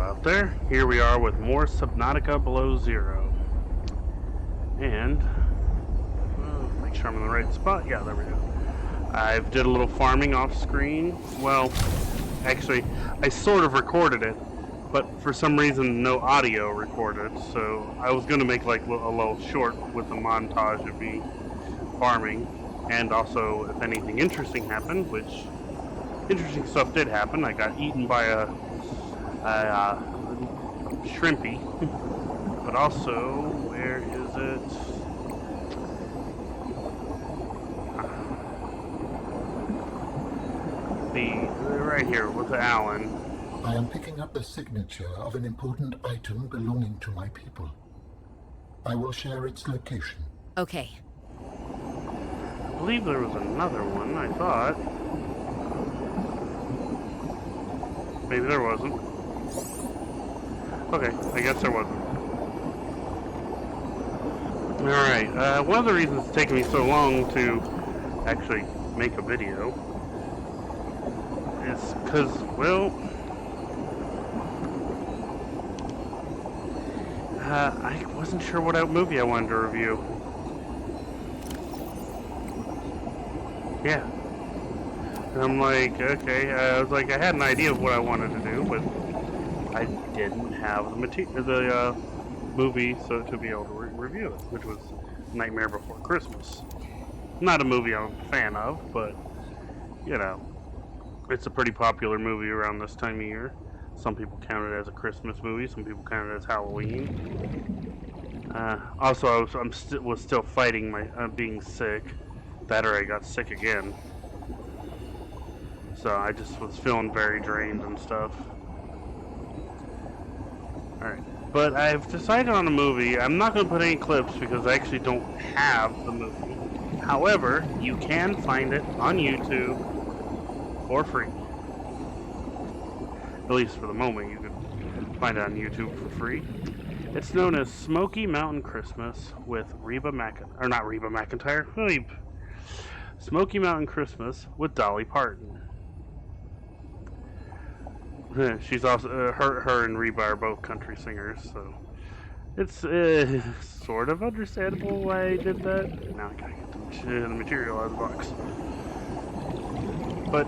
out there. Here we are with more Subnautica Below Zero. And, make sure I'm in the right spot. Yeah, there we go. I've did a little farming off screen. Well, actually, I sort of recorded it, but for some reason no audio recorded. So I was going to make like a little short with a montage of me farming. And also, if anything interesting happened, which interesting stuff did happen. I got eaten by a shrimpy. But also, where is it? Right here with the Allen. I am picking up the signature of an important item belonging to my people. I will share its location. Okay. I believe there was another one, I thought. Maybe there wasn't. Okay, I guess there wasn't. Alright, one of the reasons it's taken me so long to actually make a video is because, well, I wasn't sure what movie I wanted to review. Yeah. And I'm like, okay, I was like, I had an idea of what I wanted to do, but I didn't have the movie so to be able to review it, which was Nightmare Before Christmas. Not a movie I'm a fan of, but, you know, it's a pretty popular movie around this time of year. Some people count it as a Christmas movie, some people count it as Halloween. Also, I was still fighting my being sick. That or I got sick again. So I just was feeling very drained and stuff. Alright. But I've decided on a movie. I'm not going to put any clips because I actually don't have the movie. However, you can find it on YouTube for free. At least for the moment, you can find it on YouTube for free. It's known as Smoky Mountain Christmas with Smoky Mountain Christmas with Dolly Parton. She's also her and Reba are both country singers, so it's sort of understandable why I did that. Now I gotta get the material out of the box. But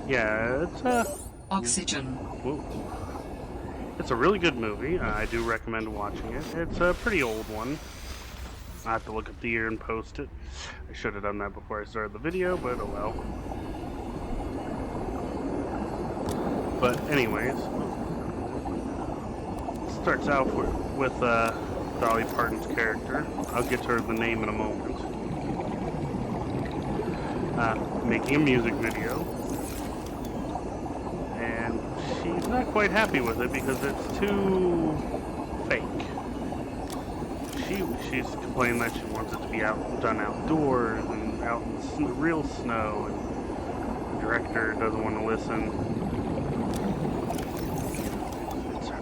yeah, it's Oxygen. Whoa. It's a really good movie. I do recommend watching it. It's a pretty old one. I have to look at the year and post it. I should have done that before I started the video, but oh well. But anyways, it starts out with Dolly Parton's character. I'll get to her the name in a moment. Making a music video. And she's not quite happy with it because it's too fake. She's complaining that she wants it to be done outdoors and out in the real snow, and the director doesn't want to listen.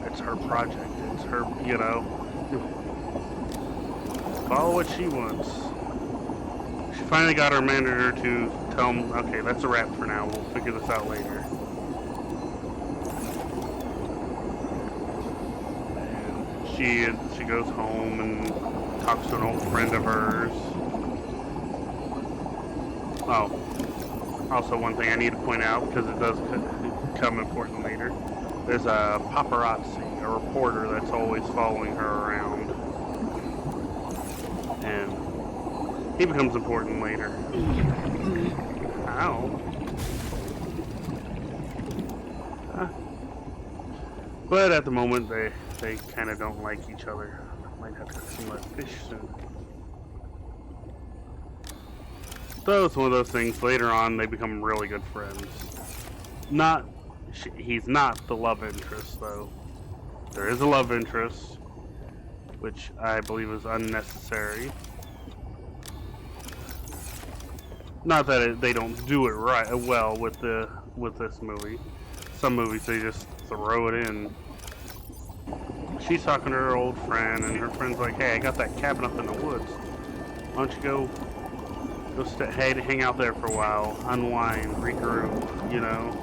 It's her project. It's her, you know. Follow what she wants. She finally got her manager to tell him, okay, that's a wrap for now. We'll figure this out later. And she goes home and talks to an old friend of hers. Oh, also one thing I need to point out, because it does come important later. There's a paparazzi, a reporter that's always following her around. And he becomes important later. Ow. But at the moment, they kind of don't like each other. Might have to cook some less fish soon. So it's one of those things. Later on, they become really good friends. He's not the love interest, though. There is a love interest, which I believe is unnecessary. Not that they don't do it well with this movie. Some movies they just throw it in. She's talking to her old friend, and her friend's like, "Hey, I got that cabin up in the woods. Why don't you go hang out there for a while, unwind, regroup, you know?"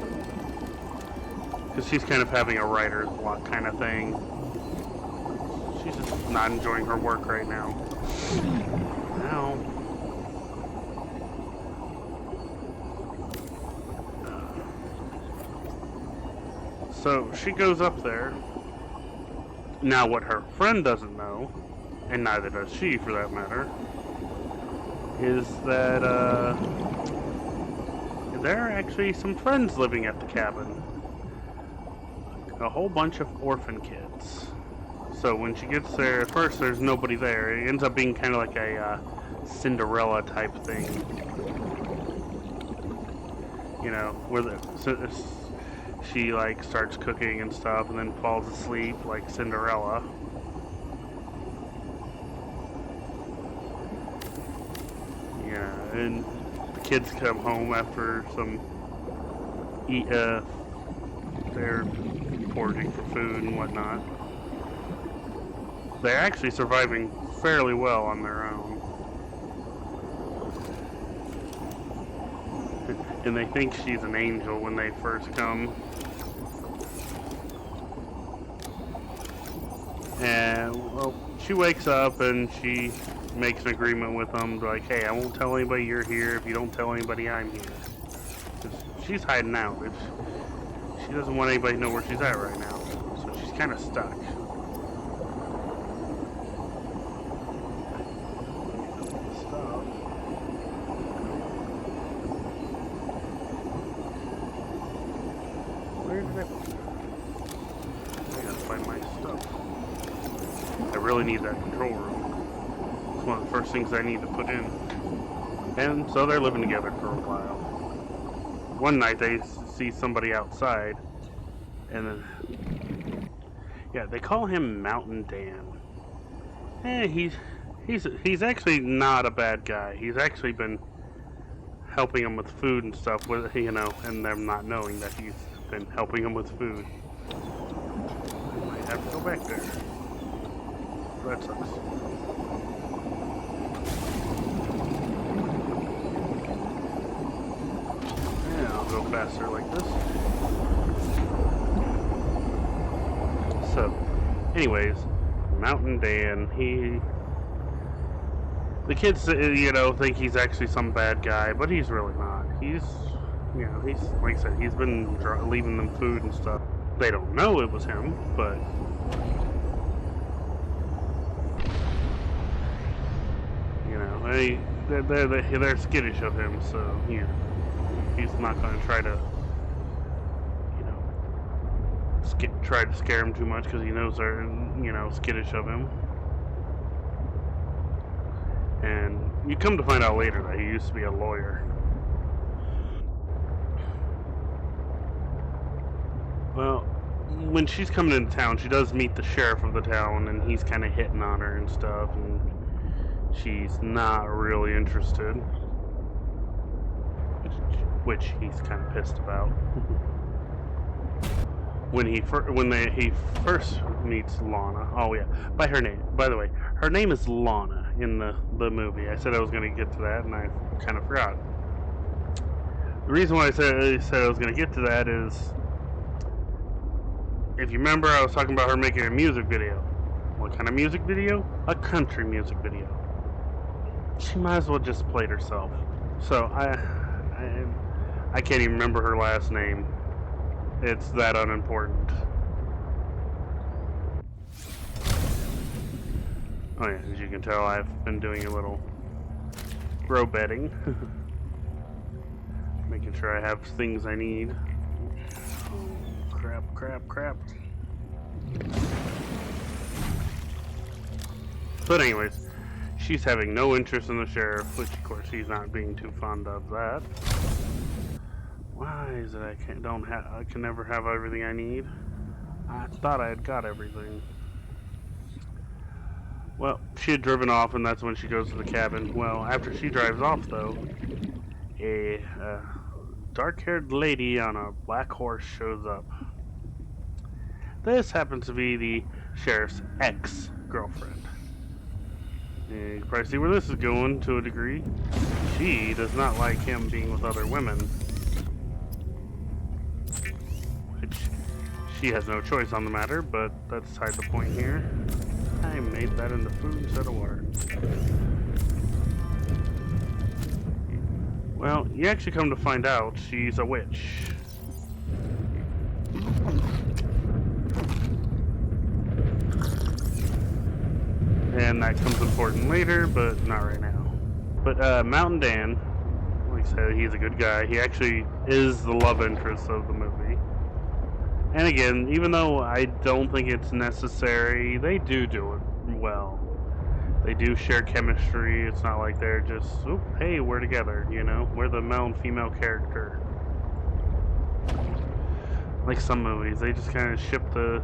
because she's kind of having a writer's block kind of thing. She's just not enjoying her work right now. Now, so she goes up there. Now, what her friend doesn't know, and neither does she for that matter, is that there are actually some friends living at the cabin. A whole bunch of orphan kids. So when she gets there, at first there's nobody there. It ends up being kind of like a Cinderella type thing. You know, where she like starts cooking and stuff and then falls asleep like Cinderella. Yeah, and the kids come home after some they're foraging for food and whatnot. They're actually surviving fairly well on their own. And they think she's an angel when they first come. And, well, she wakes up and she makes an agreement with them, like, hey, I won't tell anybody you're here if you don't tell anybody I'm here. 'Cause she's hiding out. She doesn't want anybody to know where she's at right now. So she's kind of stuck. Where did I gotta find my stuff. I really need that control room. It's one of the first things I need to put in. And so they're living together for a while. One night they see somebody outside, and then, yeah, they call him Mountain Dan. He's actually not a bad guy. He's actually been helping them with food and stuff, with, you know, and them not knowing that he's been helping them with food. I might have to go back there. That sucks. Yeah, I'll go faster like this. So, anyways, Mountain Dan, the kids, you know, think he's actually some bad guy, but he's really not. He's, you know, he's, like I said, he's been leaving them food and stuff. They don't know it was him, but you know, they're skittish of him, so you know, he's not going to try to, you know, try to scare him too much because he knows they're, you know, skittish of him. And you come to find out later that he used to be a lawyer. Well, when she's coming into town, she does meet the sheriff of the town, and he's kind of hitting on her and stuff, and she's not really interested, which he's kind of pissed about. When he first meets Lana, oh yeah, by her name. By the way, her name is Lana in the movie. I said I was going to get to that, and I kind of forgot. The reason why I said I was going to get to that is, if you remember, I was talking about her making a music video. What kind of music video? A country music video. She might as well just played herself. So I can't even remember her last name. It's that unimportant. Oh yeah, as you can tell, I've been doing a little grow bedding. Making sure I have things I need. Oh, crap. But anyways, she's having no interest in the sheriff, which of course he's not being too fond of that. Why is it I can never have everything I need? I thought I had got everything. Well, she had driven off, and that's when she goes to the cabin. Well, after she drives off, though, a dark-haired lady on a black horse shows up. This happens to be the sheriff's ex-girlfriend. You can probably see where this is going to a degree. She does not like him being with other women. Which She has no choice on the matter, but that's beside the point here. I made that into food instead of water. Well, you actually come to find out she's a witch. And that comes important later, but not right now. But Mountain Dan, like I said, he's a good guy. He actually is the love interest of the movie. And again, even though I don't think it's necessary, they do it well. They do share chemistry. It's not like they're just, oh, hey, we're together, you know? We're the male and female character. Like some movies, they just kind of ship the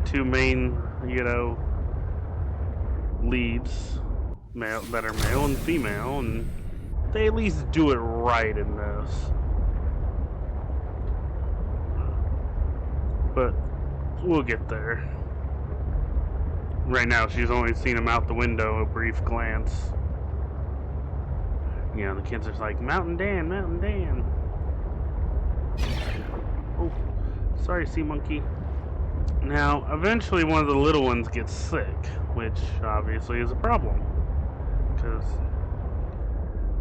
two main, you know, leads that are male and female, and they at least do it right in this. But we'll get there. Right now, she's only seen him out the window, a brief glance. You know, the kids are like, Mountain Dan, Mountain Dan. Oh, sorry, sea monkey. Now, eventually one of the little ones gets sick, which obviously is a problem. Because,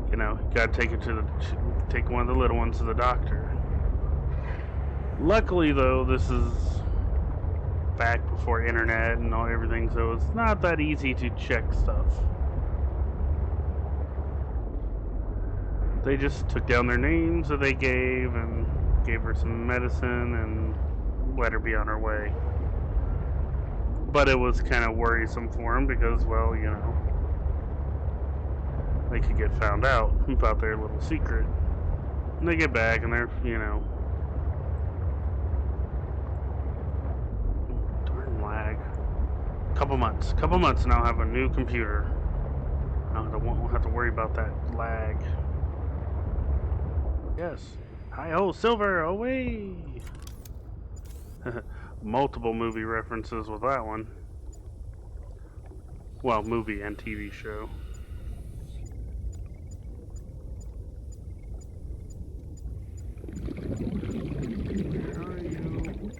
you know, you gotta take one of the little ones to the doctor. Luckily, though, this is back before internet and everything, so it's not that easy to check stuff. They just took down their names that they gave and gave her some medicine and let her be on her way. But it was kind of worrisome for them because, well, you know, they could get found out about their little secret. And they get back and they're, you know, lag. Couple months and I'll have a new computer. I won't have to worry about that lag. Yes. Hi-ho, silver, away! Multiple movie references with that one. Well, movie and TV show. Where are you?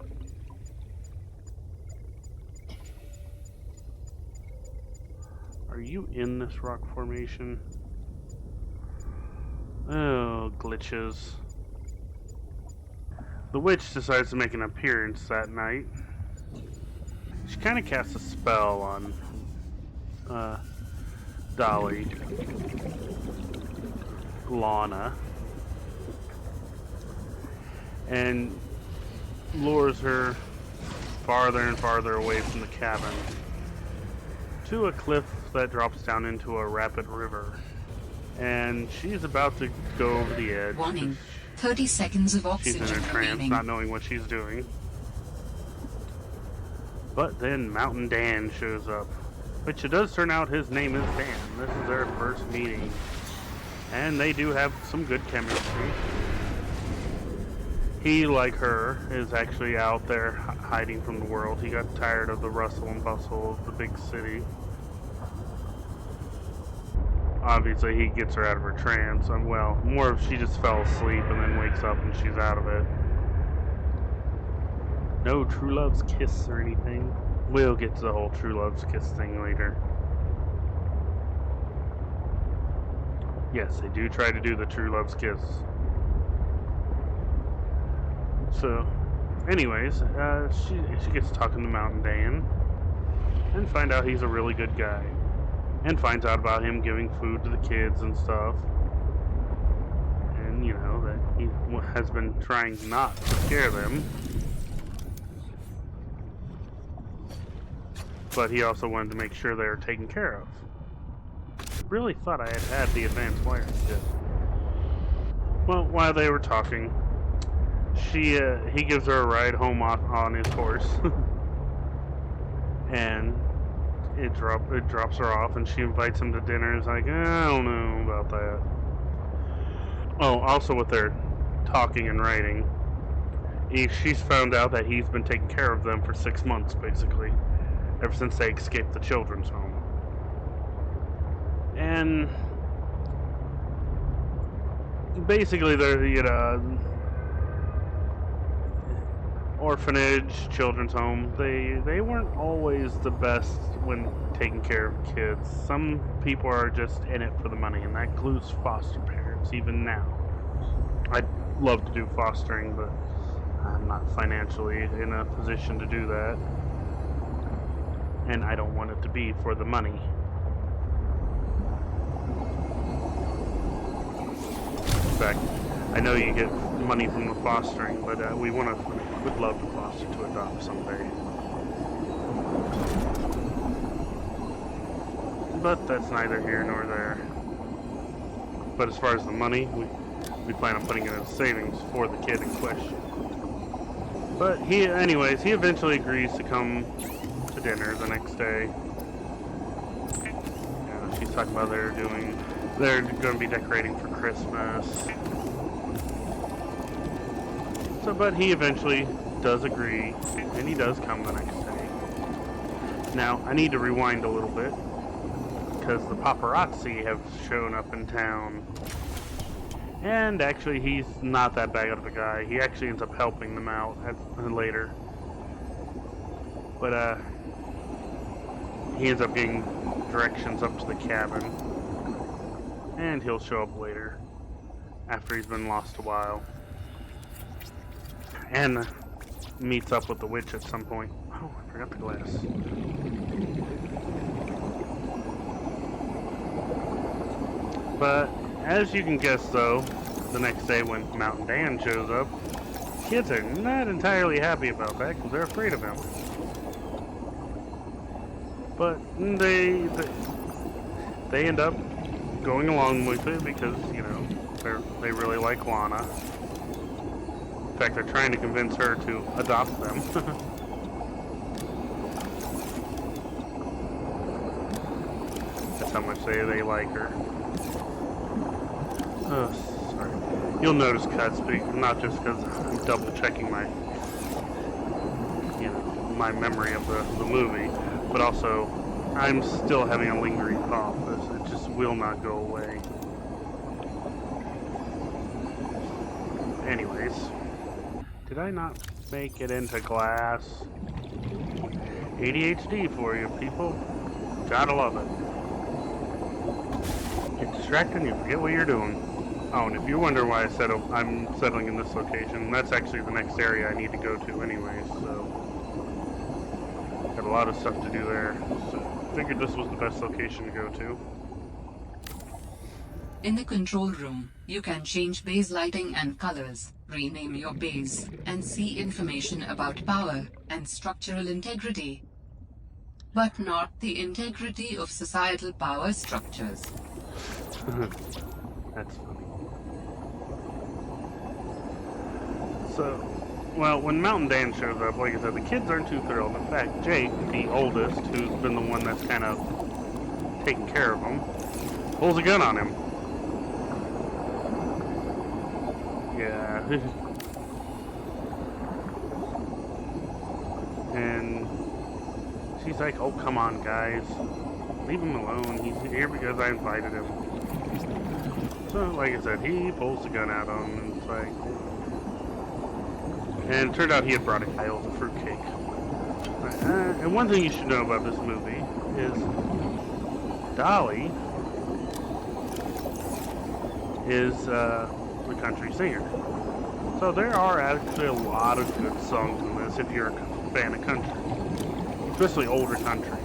Are you in this rock formation? Oh, glitches. The witch decides to make an appearance that night. She kind of casts a spell on Dolly, Lana, and lures her farther and farther away from the cabin to a cliff that drops down into a rapid river. And she's about to go over the edge. Warning. 30 seconds of oxygen She's in a trance, remaining. not knowing what she's doing. But then Mountain Dan shows up. Which it does turn out his name is Dan. This is their first meeting. And they do have some good chemistry. He, like her, is actually out there hiding from the world. He got tired of the rustle and bustle of the big city. Obviously, he gets her out of her trance. Well, more of she just fell asleep and then wakes up and she's out of it. No true love's kiss or anything. We'll get to the whole true love's kiss thing later. Yes, they do try to do the true love's kiss. So, anyways, she gets talking to Mountain Dan and find out he's a really good guy. And finds out about him giving food to the kids and stuff. And, you know, that he has been trying not to scare them. But he also wanted to make sure they were taken care of. Really thought I had the advanced wiring kit. Well, while they were talking, he gives her a ride home on his horse. And it drops her off, and she invites him to dinner. It's like, I don't know about that. Oh, also with their talking and writing, she's found out that he's been taking care of them for 6 months, basically, ever since they escaped the children's home. And basically, they're, you know, orphanage, children's home, they weren't always the best when taking care of kids. Some people are just in it for the money, and that includes foster parents, even now. I'd love to do fostering, but I'm not financially in a position to do that. And I don't want it to be for the money. In fact, I know you get money from the fostering, but we'd love to foster to adopt someday. But that's neither here nor there. But as far as the money, we plan on putting it in savings for the kid in question. But he eventually agrees to come to dinner the next day. Yeah, she's talking about they're going to be decorating for Christmas. So, but he eventually does agree, and he does come the next day. Now, I need to rewind a little bit, because the paparazzi have shown up in town. And actually, he's not that bad of a guy. He actually ends up helping them out later. But, he ends up getting directions up to the cabin. And he'll show up later, after he's been lost a while. And meets up with the witch at some point. Oh, I forgot the glass. But, as you can guess though, the next day when Mountain Dan shows up, kids are not entirely happy about that because they're afraid of him. But they end up going along with it because, you know, they really like Lana. In fact, they're trying to convince her to adopt them. That's how much they like her. Oh, sorry. You'll notice cuts, but not just because I'm double checking my memory of the movie, but also I'm still having a lingering cough. It just will not go away. Anyways, did I not make it into glass? ADHD for you people. Gotta love it. Get distracted and you forget what you're doing. Oh, and if you wonder why I'm settling in this location, that's actually the next area I need to go to anyways, so got a lot of stuff to do there. So figured this was the best location to go to. In the control room, you can change base lighting and colors, rename your base, and see information about power and structural integrity. But not the integrity of societal power structures. That's funny. So, well, when Mountain Dan shows up, like I said, the kids aren't too thrilled. In fact, Jake, the oldest, who's been the one that's kind of taking care of him, pulls a gun on him. Yeah. And she's like, oh, come on, guys. Leave him alone. He's here because I invited him. So, like I said, he pulls the gun out on him, and it's like... And it turned out he had brought a guy over fruitcake. And one thing you should know about this movie is Dolly is the country singer. So there are actually a lot of good songs in this if you're a fan of country, especially older country.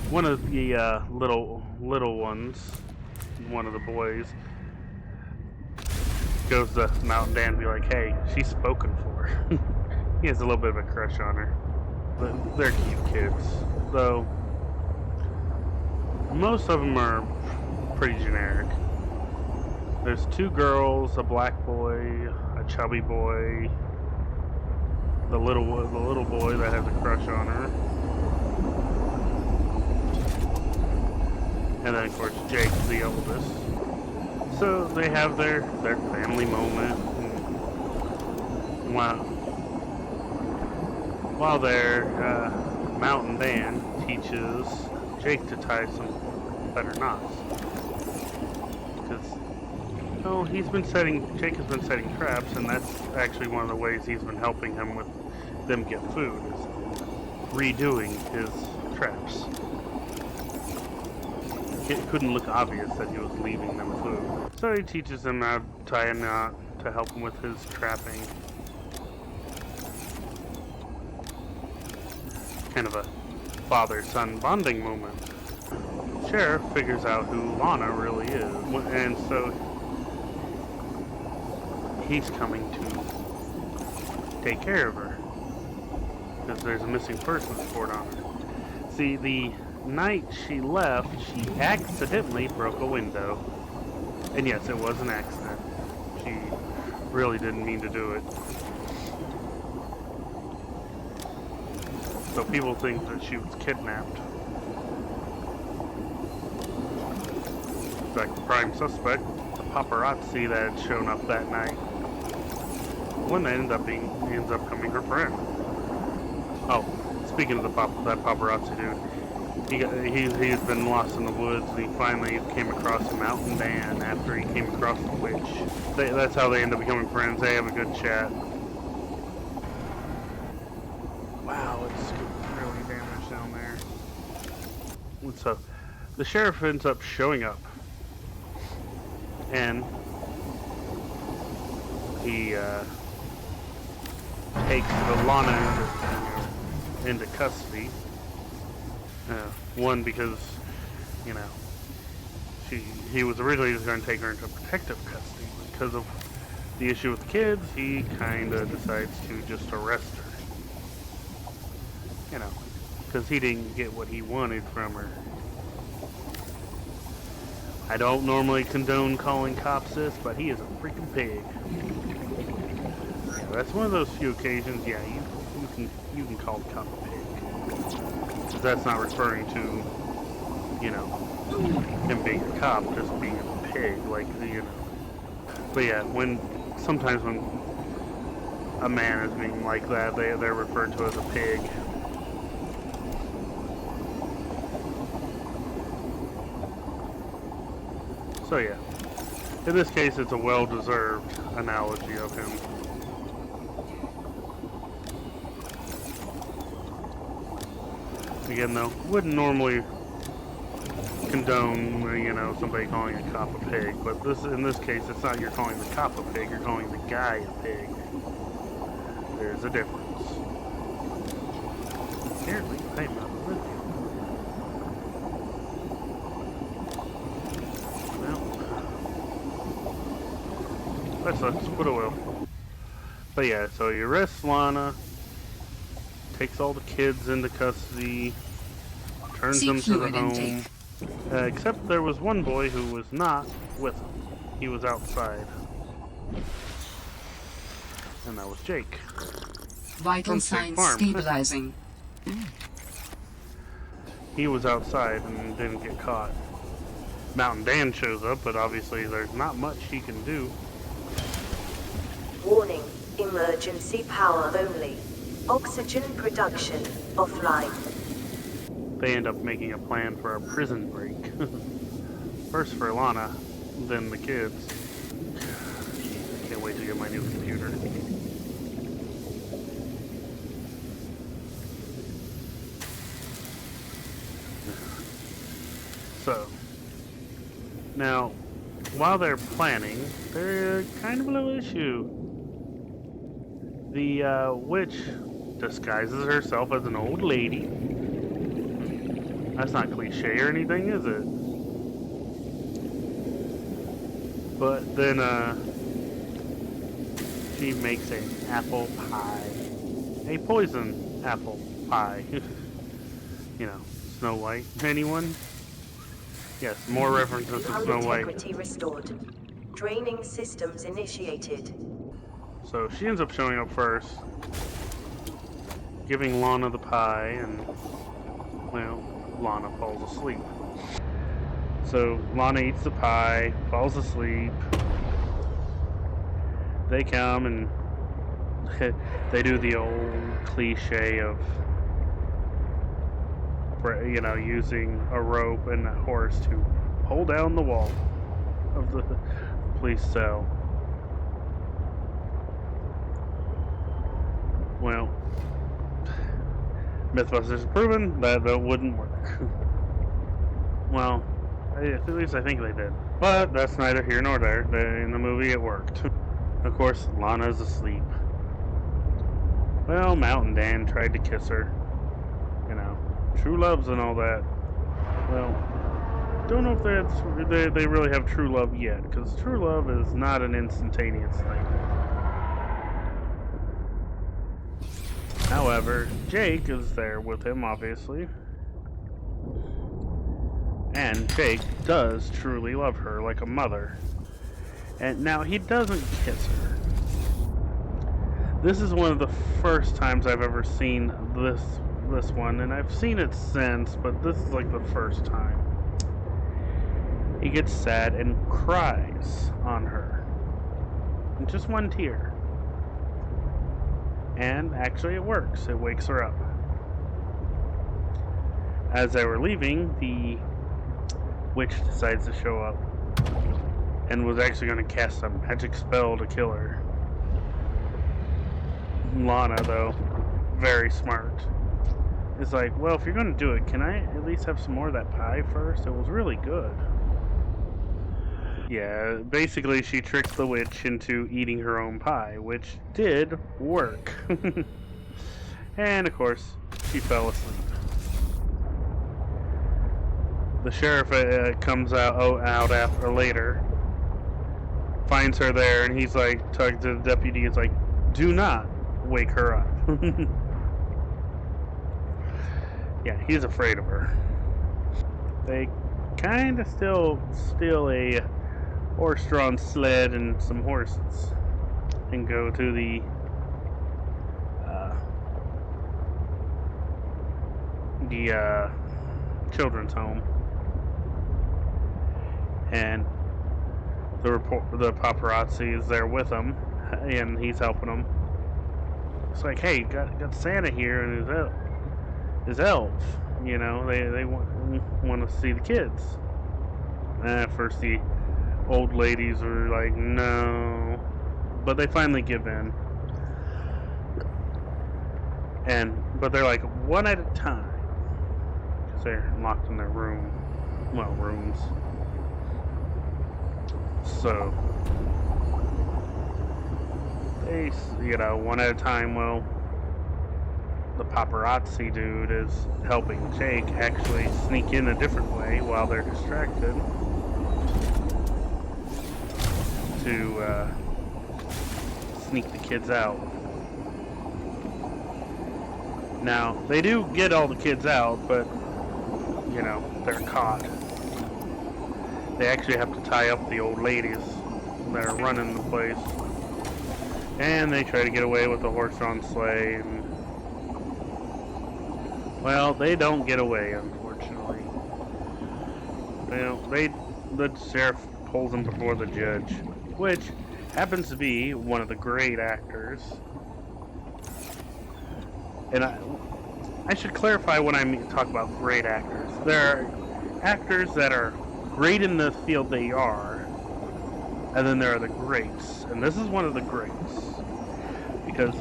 One of the little ones, one of the boys, goes to Mountain Dan and be like, hey, she's spoken for. He has a little bit of a crush on her. But they're cute kids. Though, most of them are pretty generic. There's two girls, a black boy, a chubby boy, the little boy that has a crush on her. And then, of course, Jake's the oldest. So they have their family moment. While there, Mountain Dan teaches Jake to tie some better knots. Because, Oh, Jake has been setting traps, and that's actually one of the ways he's been helping him with them get food, is redoing his traps. It couldn't look obvious that he was leaving them food. So he teaches them how to tie a knot to help him with his trapping. Kind of a father-son bonding moment. Sheriff figures out who Lana really is, and so he's coming to take care of her because there's a missing persons report on her. See, the night she left, she accidentally broke a window, and yes, it was an accident. She really didn't mean to do it. So people think that she was kidnapped. In fact, the prime suspect, the paparazzi that had shown up that night, one that ends up becoming her friend. Oh, speaking of that paparazzi dude, he's been lost in the woods, and he finally came across a mountain man after he came across the witch. That's how they end up becoming friends. They have a good chat. Wow, it's really damaged down there. So, the sheriff ends up showing up, and he takes Lana into custody. One, because, you know, he was originally just going to take her into protective custody. Because of the issue with the kids, he kind of decides to just arrest her. You know, because he didn't get what he wanted from her. I don't normally condone calling cops this, but he is a freaking pig. Yeah, that's one of those few occasions, yeah, you can call the cop a pig. Because that's not referring to, you know, him being a cop, just being a pig, like, you know. But yeah, sometimes when a man is being like that, they're referred to as a pig. So yeah, in this case, it's a well-deserved analogy of him. Again, though, wouldn't normally condone, you know, somebody calling a cop a pig, but in this case, it's not you're calling the cop a pig, you're calling the guy a pig. There's a difference. Apparently, I'm not with you. That sucks, but oh well. But yeah, so he arrests Lana, takes all the kids into custody, turns them to the home. Except there was one boy who was not with him. He was outside. And that was Jake. Vital signs stabilizing. He was outside and didn't get caught. Mountain Dan shows up, but obviously there's not much he can do. Warning, emergency power only. Oxygen production offline. They end up making a plan for a prison break. First for Lana, then the kids. Can't wait to get my new computer. So, now, while they're planning, there's kind of a little issue. The witch disguises herself as an old lady. That's not cliche or anything, is it? But then, she makes an apple pie. A poison apple pie. You know, Snow White. Anyone? Yes, more references to Snow White. Integrity restored. Draining systems initiated. So she ends up showing up first, giving Lana the pie, and, well, Lana falls asleep. So Lana eats the pie, falls asleep. They come and they do the old cliche of, you know, using a rope and a horse to pull down the wall of the police cell. Well, Mythbusters has proven that that wouldn't work. Well, at least I think they did. But that's neither here nor there. In the movie, it worked. Of course, Lana's asleep. Well, Mountain Dan tried to kiss her. You know, true loves and all that. Well, don't know if they really have true love yet, because true love is not an instantaneous thing. However, Jake is there with him, obviously. And Jake does truly love her like a mother. And now he doesn't kiss her. This is one of the first times I've ever seen this one, and I've seen it since, but this is like the first time. He gets sad and cries on her. And just one tear. And actually it works. It wakes her up. As they were leaving, the witch decides to show up and was actually going to cast a magic spell to kill her. Lana, though, very smart, is like, well, if you're going to do it, can I at least have some more of that pie first? It was really good. Yeah, basically she tricked the witch into eating her own pie, which did work. And of course, she fell asleep. The sheriff comes out after later, finds her there, and he's like, talking to the deputy, he's like, do not wake her up. Yeah, he's afraid of her. They kind of still steal a horse-drawn sled and some horses and go to the children's home. And the paparazzi is there with him, and he's helping them. It's like, hey, got Santa here and his elf. You know, they want to see the kids. At first, the old ladies were like, no, but they finally give in. But they're like, one at a time, because they're locked in their rooms. So they, one at a time. Well, the paparazzi dude is helping Jake actually sneak in a different way while they're distracted to sneak the kids out. Now, they do get all the kids out, but, they're caught. They actually have to tie up the old ladies that are running the place. And they try to get away with the horse-drawn sleigh. And, well, they don't get away, unfortunately. The sheriff pulls them before the judge, which happens to be one of the great actors. And I should clarify when I talk about great actors. There are actors that are great in the field they are, and then there are the greats. And this is one of the greats. Because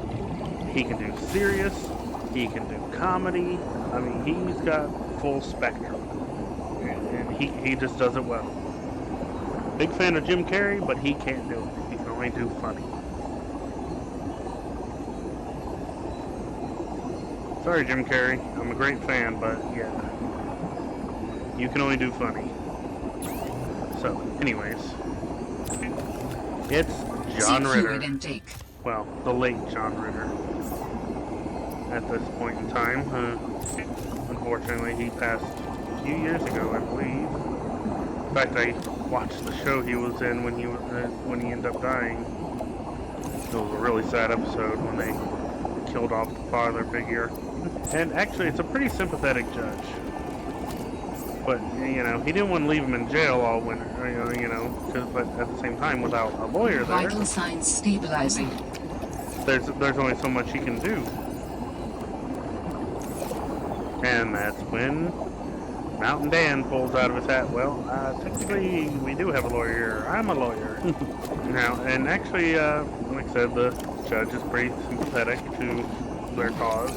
he can do serious, he can do comedy. I mean, he's got full spectrum. And he just does it well. Big fan of Jim Carrey, but he can't do it. He can only do funny. Sorry, Jim Carrey. I'm a great fan, but yeah. You can only do funny. So, anyways. It's John Ritter. Well, the late John Ritter. At this point in time. Unfortunately, he passed a few years ago, I believe. In fact, I watched the show he was in when he ended up dying. It was a really sad episode when they killed off the father figure. And actually, it's a pretty sympathetic judge. But, he didn't want to leave him in jail all winter, but at the same time, without a lawyer there, vital signs stabilizing. There's only so much he can do. And that's when Mountain Dan pulls out of his hat, well, technically we do have a lawyer here. I'm a lawyer. Now, and actually, like I said, the judge is pretty sympathetic to their cause.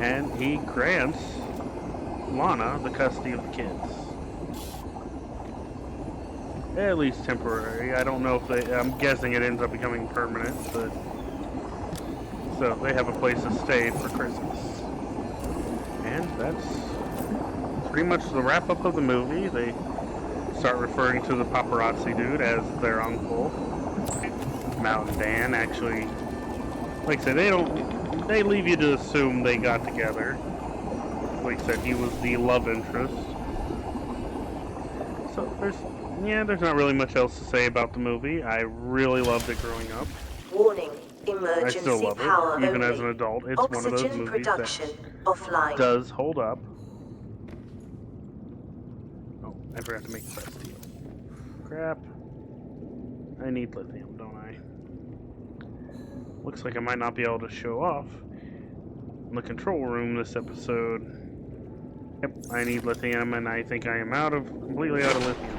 And he grants Lana the custody of the kids. At least temporary. I don't know if they, I'm guessing it ends up becoming permanent, but so they have a place to stay for Christmas. And that's pretty much the wrap up of the movie. They start referring to the paparazzi dude as their uncle. Mountain Dan actually, like I said, they leave you to assume they got together. Like I said, he was the love interest. So there's not really much else to say about the movie. I really loved it growing up. Warning. I Emergency still love power it, even only. as an adult. It's Oxygen one of those movies production that offline. does hold up. Oh, I forgot to make the best deal. Crap. I need lithium, don't I? Looks like I might not be able to show off in the control room this episode. Yep, I need lithium, and I think I am completely out of lithium.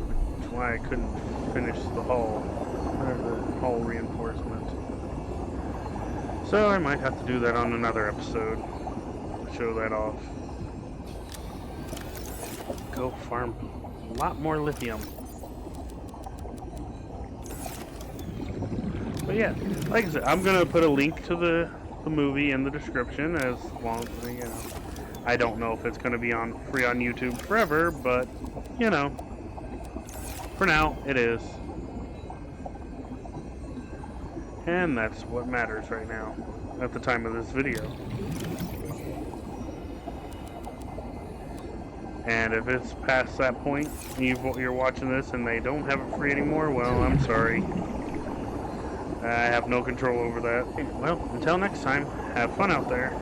Which is why I couldn't finish the hull reinforcement. So I might have to do that on another episode to show that off. Go farm a lot more lithium. But yeah, like I said, I'm gonna put a link to the movie in the description, as long as, you know, I don't know if it's gonna be free on YouTube forever, but you know, for now it is. And that's what matters right now, at the time of this video. And if it's past that point, you're watching this and they don't have it free anymore, well, I'm sorry. I have no control over that. Well, until next time, have fun out there.